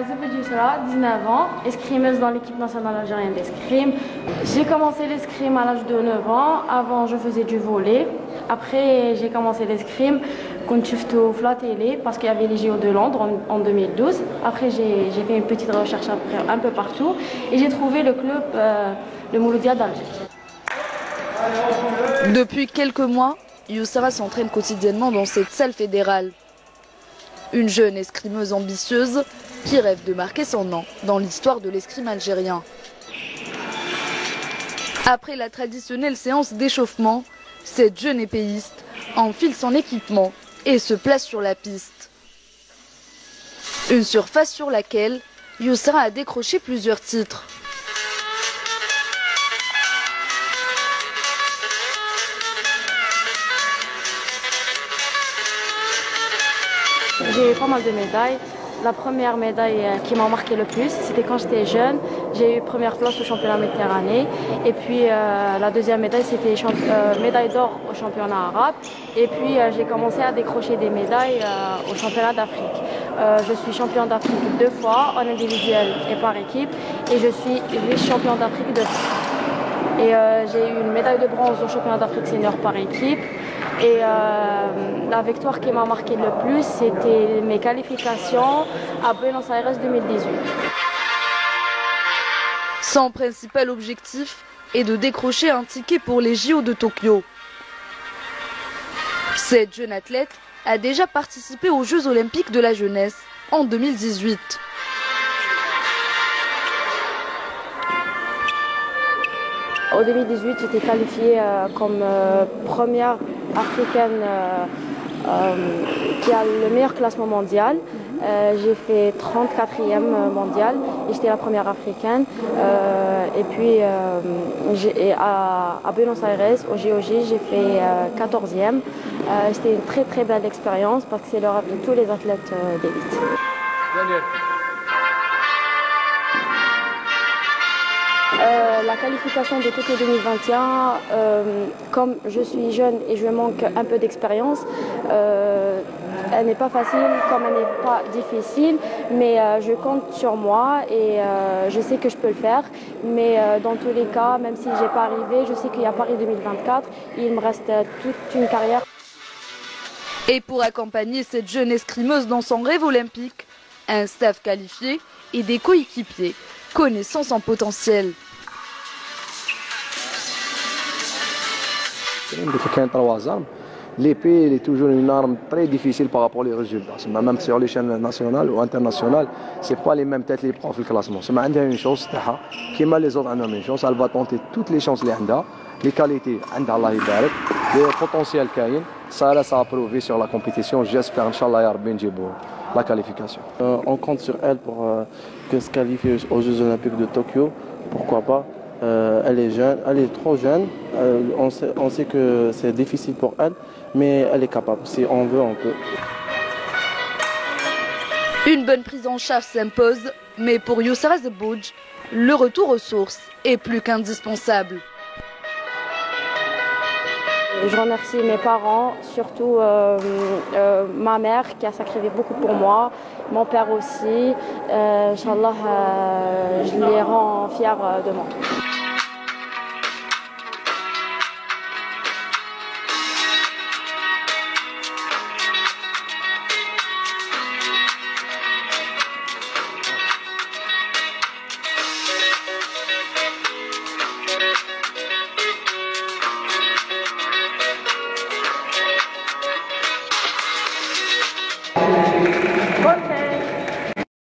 Zebed Yousra, 19 ans, escrimeuse dans l'équipe nationale algérienne d'escrime. J'ai commencé l'escrime à l'âge de 9 ans. Avant, je faisais du volley. Après, j'ai commencé l'escrime quand je suis à la télé parce qu'il y avait les JO de Londres en 2012. Après, j'ai fait une petite recherche un peu partout et j'ai trouvé le club, le Mouloudia d'Alger. Depuis quelques mois, Yousra s'entraîne quotidiennement dans cette salle fédérale. Une jeune escrimeuse ambitieuse qui rêve de marquer son nom dans l'histoire de l'escrime algérien. Après la traditionnelle séance d'échauffement, cette jeune épéiste enfile son équipement et se place sur la piste. Une surface sur laquelle Yousra a décroché plusieurs titres. J'ai eu pas mal de médailles. La première médaille qui m'a marqué le plus, c'était quand j'étais jeune. J'ai eu première place au championnat Méditerranée. Et puis la deuxième médaille, c'était médaille d'or au championnat arabe. Et puis j'ai commencé à décrocher des médailles au championnat d'Afrique. Je suis championne d'Afrique 2 fois, en individuel et par équipe. Et je suis vice-championne d'Afrique 2 fois. Et j'ai eu une médaille de bronze au championnat d'Afrique senior par équipe. Et la victoire qui m'a marqué le plus, c'était mes qualifications à Buenos Aires 2018. Son principal objectif est de décrocher un ticket pour les JO de Tokyo. Cette jeune athlète a déjà participé aux Jeux olympiques de la jeunesse en 2018. En 2018, j'étais qualifiée comme première africaine qui a le meilleur classement mondial. J'ai fait 34e mondial et j'étais la première africaine. Et puis à Buenos Aires, au GOG, j'ai fait 14e. C'était une très très belle expérience parce que c'est le rêve de tous les athlètes d'élite. La qualification de Tokyo 2021, comme je suis jeune et je manque un peu d'expérience, elle n'est pas facile comme elle n'est pas difficile, mais je compte sur moi et je sais que je peux le faire. Mais dans tous les cas, même si je n'ai pas arrivé, je sais qu'il y a Paris 2024, il me reste toute une carrière. Et pour accompagner cette jeune escrimeuse dans son rêve olympique, un staff qualifié et des coéquipiers connaissant son potentiel. L'épée est toujours une arme très difficile par rapport aux résultats. Même sur l'échelle nationale ou internationale, ce n'est pas les mêmes têtes les profs le classement. Elle a une chance, comme les autres ont une chance, elle va tenter toutes les chances qu'elle a, les qualités, Allah يبارك, le potentiel qu'elle a. Ça a prouvé sur la compétition. J'espère, Inch'Allah, la qualification. On compte sur elle pour que se qualifier aux Jeux Olympiques de Tokyo. Pourquoi pas? Elle est jeune, elle est trop jeune. On sait que c'est difficile pour elle, mais elle est capable. Si on veut, on peut. Une bonne prise en charge s'impose, mais pour Yousra Zebouj, le retour aux sources est plus qu'indispensable. Je remercie mes parents, surtout ma mère qui a sacrifié beaucoup pour moi, mon père aussi. Inch'Allah, je les rends fiers de moi.